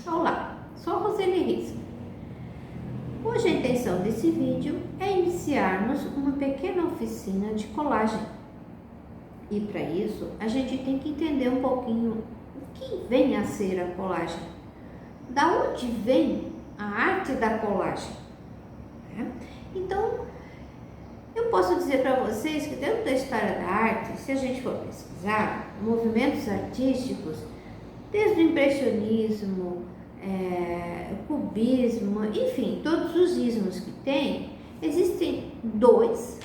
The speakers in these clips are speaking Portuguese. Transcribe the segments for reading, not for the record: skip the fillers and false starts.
Olá, sou a Roseli Riz. Hoje a intenção desse vídeo é iniciarmos uma pequena oficina de colagem. E para isso, a gente tem que entender um pouquinho o que vem a ser a colagem. Da onde vem a arte da colagem? Então, eu posso dizer para vocês que dentro da história da arte, se a gente for pesquisar, movimentos artísticos, desde o impressionismo, cubismo, enfim, todos os ismos que tem, existem dois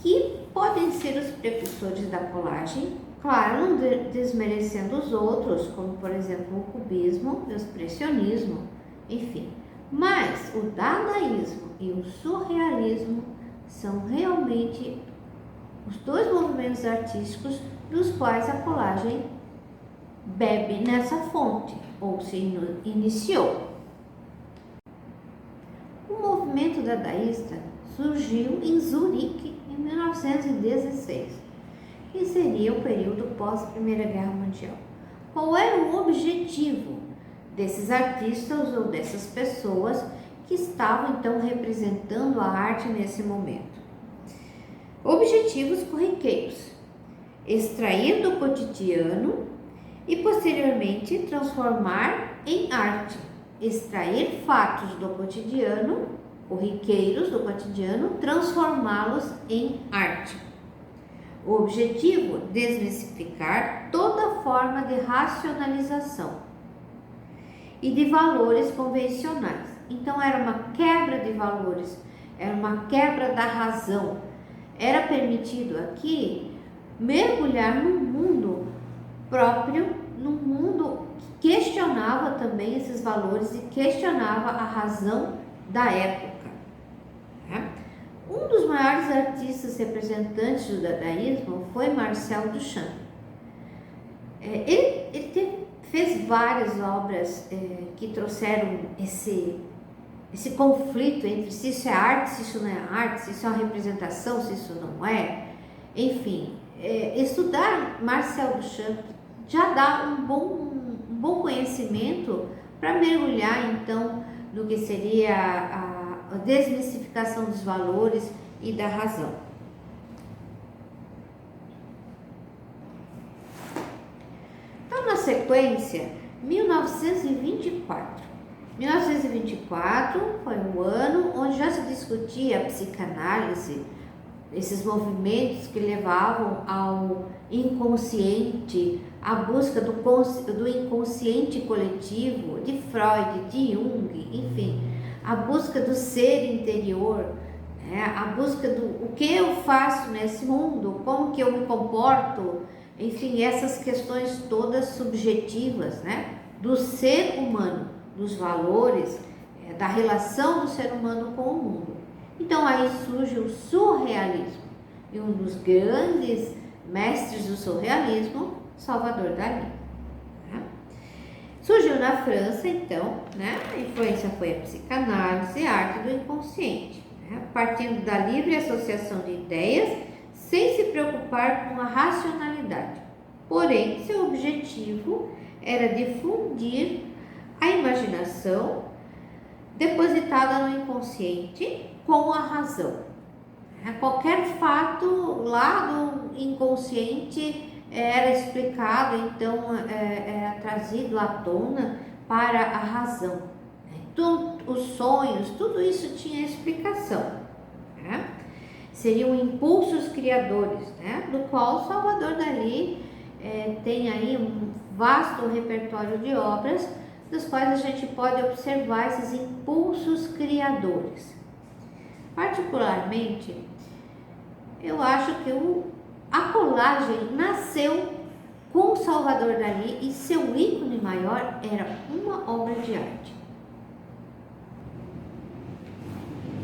que podem ser os precursores da colagem, claro, não desmerecendo os outros, como por exemplo o cubismo e o expressionismo, enfim. Mas o dadaísmo e o surrealismo são realmente os dois movimentos artísticos dos quais a colagem bebe nessa fonte, ou se iniciou. O movimento dadaísta surgiu em Zurique em 1916, que seria o período pós-Primeira Guerra Mundial. Qual era o objetivo desses artistas ou dessas pessoas que estavam então representando a arte nesse momento? Objetivos corriqueiros: extrair do cotidiano e posteriormente transformar em arte, extrair fatos do cotidiano, corriqueiros do cotidiano, transformá-los em arte. O objetivo: desmistificar toda forma de racionalização e de valores convencionais. Então era uma quebra de valores, era uma quebra da razão. Era permitido aqui mergulhar num mundo próprio, num mundo que questionava também esses valores e questionava a razão da época. Um dos maiores artistas representantes do dadaísmo foi Marcel Duchamp. Ele fez várias obras que trouxeram esse conflito entre se isso é arte, se isso não é arte, se isso é uma representação, se isso não é. Enfim, estudar Marcel Duchamp já dá um bom conhecimento para mergulhar então no que seria a desmistificação dos valores e da razão. Então, na sequência, 1924. 1924 foi um ano onde já se discutia a psicanálise, esses movimentos que levavam ao inconsciente, a busca do inconsciente coletivo, de Freud, de Jung, enfim, a busca do ser interior, a busca do o que eu faço nesse mundo, como que eu me comporto, enfim, essas questões todas subjetivas, do ser humano, dos valores, da relação do ser humano com o mundo. Então aí surge o surrealismo, e um dos grandes mestres do surrealismo, Salvador Dalí. Surgiu na França, então, a influência foi a psicanálise e a arte do inconsciente, partindo da livre associação de ideias, sem se preocupar com a racionalidade. Porém, seu objetivo era difundir a imaginação depositada no inconsciente com a razão. Qualquer fato lá do inconsciente era explicado, então era trazido à tona para a razão. Os sonhos, tudo isso tinha explicação. Seriam impulsos criadores, do qual Salvador Dalí tem aí um vasto repertório de obras, das quais a gente pode observar esses impulsos criadores. Particularmente, eu acho que a colagem nasceu com Salvador Dalí e seu ícone maior era uma obra de arte.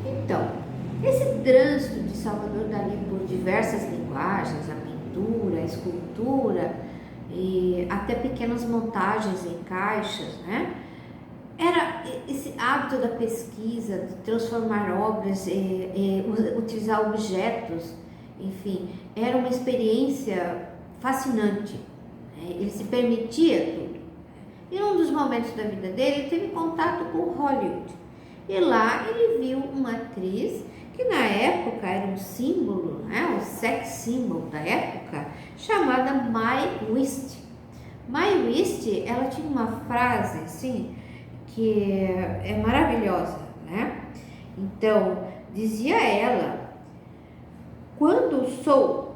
Então, esse trânsito de Salvador Dalí por diversas linguagens, a pintura, a escultura e até pequenas montagens em caixas, era esse hábito da pesquisa, de transformar obras, utilizar objetos, enfim, era uma experiência fascinante. Ele se permitia tudo. Em um dos momentos da vida dele, ele teve contato com Hollywood. E lá ele viu uma atriz que na época era um símbolo, né, um sex symbol da época, chamada Mae West. Mae West, ela tinha uma frase assim, que é maravilhosa, né? Então, dizia ela, quando sou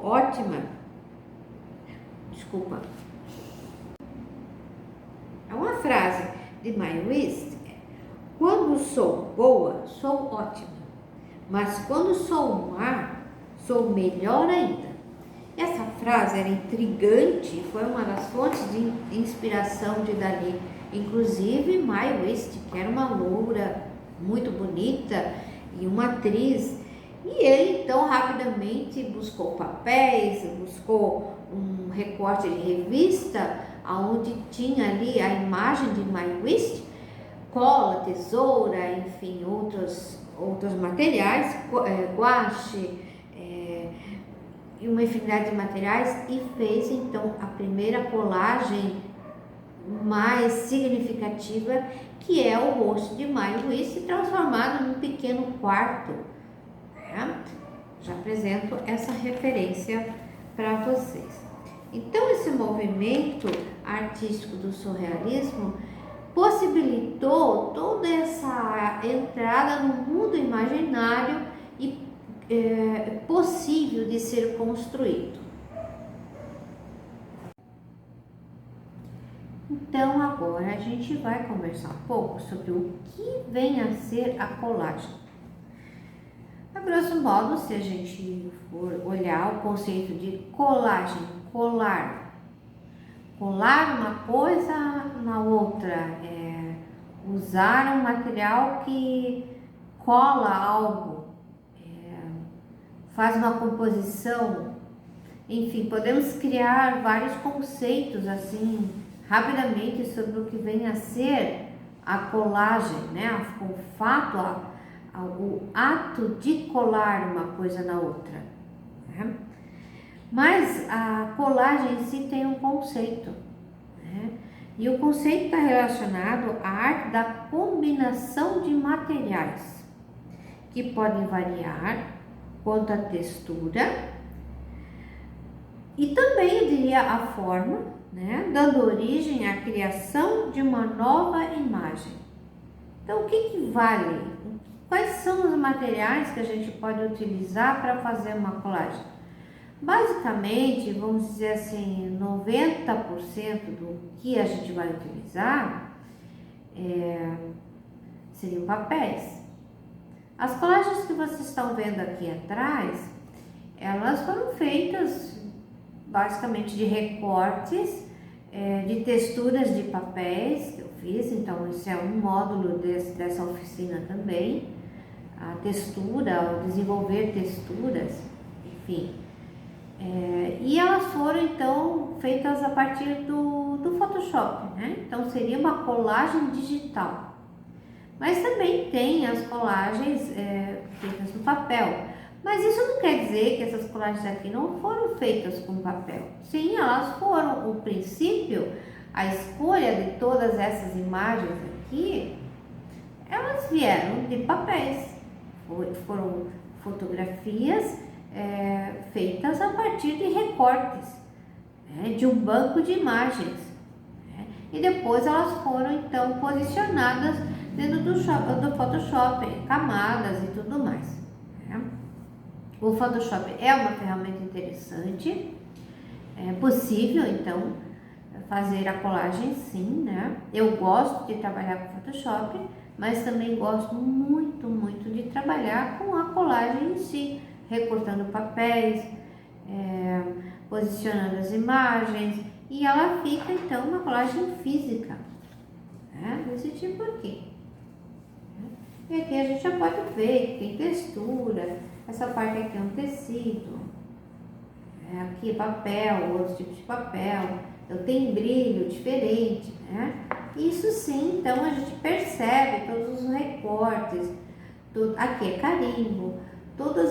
ótima, desculpa, é uma frase de Mae West, quando sou boa, sou ótima, mas quando sou má, sou melhor ainda. Essa frase era intrigante, foi uma das fontes de inspiração de Dali. Inclusive Mae West, que era uma loura muito bonita e uma atriz, e ele então rapidamente buscou papéis, buscou um recorte de revista onde tinha ali a imagem de Mae West, cola, tesoura, enfim, outros materiais, guache, e uma infinidade de materiais, e fez então a primeira colagem mais significativa, que é o rosto de Mae West transformado num pequeno quarto, né? Já apresento essa referência para vocês. Então, esse movimento artístico do surrealismo possibilitou toda essa entrada no mundo imaginário e possível de ser construído. Então, agora a gente vai conversar um pouco sobre o que vem a ser a colagem. A grosso modo, se a gente for olhar o conceito de colagem, colar uma coisa na outra, usar um material que cola algo, faz uma composição, enfim, podemos criar vários conceitos assim rapidamente sobre o que vem a ser a colagem, né? O fato, o ato de colar uma coisa na outra, né? Mas a colagem em si tem um conceito, né? E o conceito está relacionado à arte da combinação de materiais, que podem variar quanto à textura e também, eu diria, a forma, né? Dando origem à criação de uma nova imagem. Então, o que vale? Quais são os materiais que a gente pode utilizar para fazer uma colagem? Basicamente, vamos dizer assim, 90% do que a gente vai utilizar seriam papéis. As colagens que vocês estão vendo aqui atrás, elas foram feitas basicamente de recortes, de texturas de papéis que eu fiz. Então, esse é um módulo dessa oficina também. A textura, o desenvolver texturas, enfim. E elas foram então feitas a partir do Photoshop, né? Então seria uma colagem digital. Mas também tem as colagens feitas no papel. Mas isso não quer dizer que essas colagens aqui não foram feitas com papel. Sim, elas foram. O princípio, a escolha de todas essas imagens aqui, elas vieram de papéis. Foram fotografias feitas a partir de recortes, né, de um banco de imagens, né, e depois elas foram então posicionadas dentro do Photoshop, camadas e tudo mais, né. O Photoshop é uma ferramenta interessante, é possível então fazer a colagem sim, né. Eu gosto de trabalhar com Photoshop, mas também gosto muito, muito de trabalhar com a colagem em si, recortando papéis, posicionando as imagens, e ela fica então uma colagem física, né? Desse tipo aqui. E aqui a gente já pode ver que tem textura, essa parte aqui é um tecido, aqui é papel, outros tipos de papel, então tem brilho diferente, né? Isso sim, então a gente percebe todos os recortes, aqui é carimbo, todo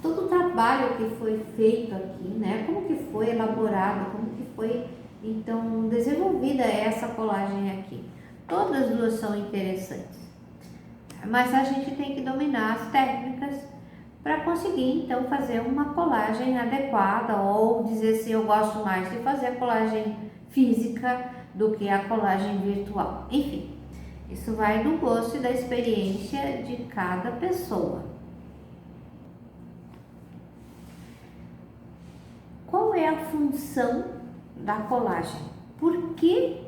o trabalho que foi feito aqui, né? Como que foi elaborado, como que foi então desenvolvida essa colagem aqui. Todas as duas são interessantes, mas a gente tem que dominar as técnicas para conseguir então fazer uma colagem adequada, ou dizer se eu gosto mais de fazer a colagem física do que a colagem virtual. Enfim, isso vai do gosto e da experiência de cada pessoa. Qual é a função da colagem? Por que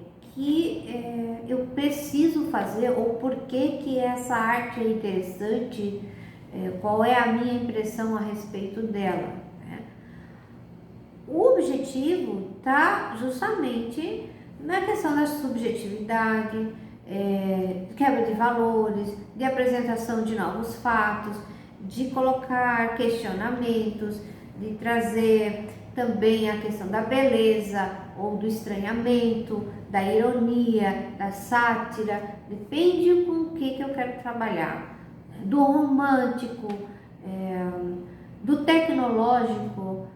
eu preciso fazer, ou por que essa arte é interessante? Qual é a minha impressão a respeito dela, né? O objetivo está justamente na questão da subjetividade, quebra de valores, de apresentação de novos fatos, de colocar questionamentos, de trazer também a questão da beleza ou do estranhamento, da ironia, da sátira, depende com o que eu quero trabalhar, do romântico, do tecnológico.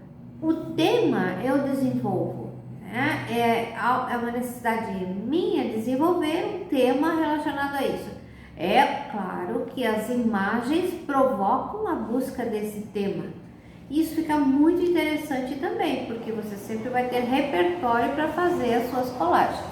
O tema eu desenvolvo, né? É uma necessidade minha desenvolver um tema relacionado a isso. É claro que as imagens provocam a busca desse tema. Isso fica muito interessante também, porque você sempre vai ter repertório para fazer as suas colagens.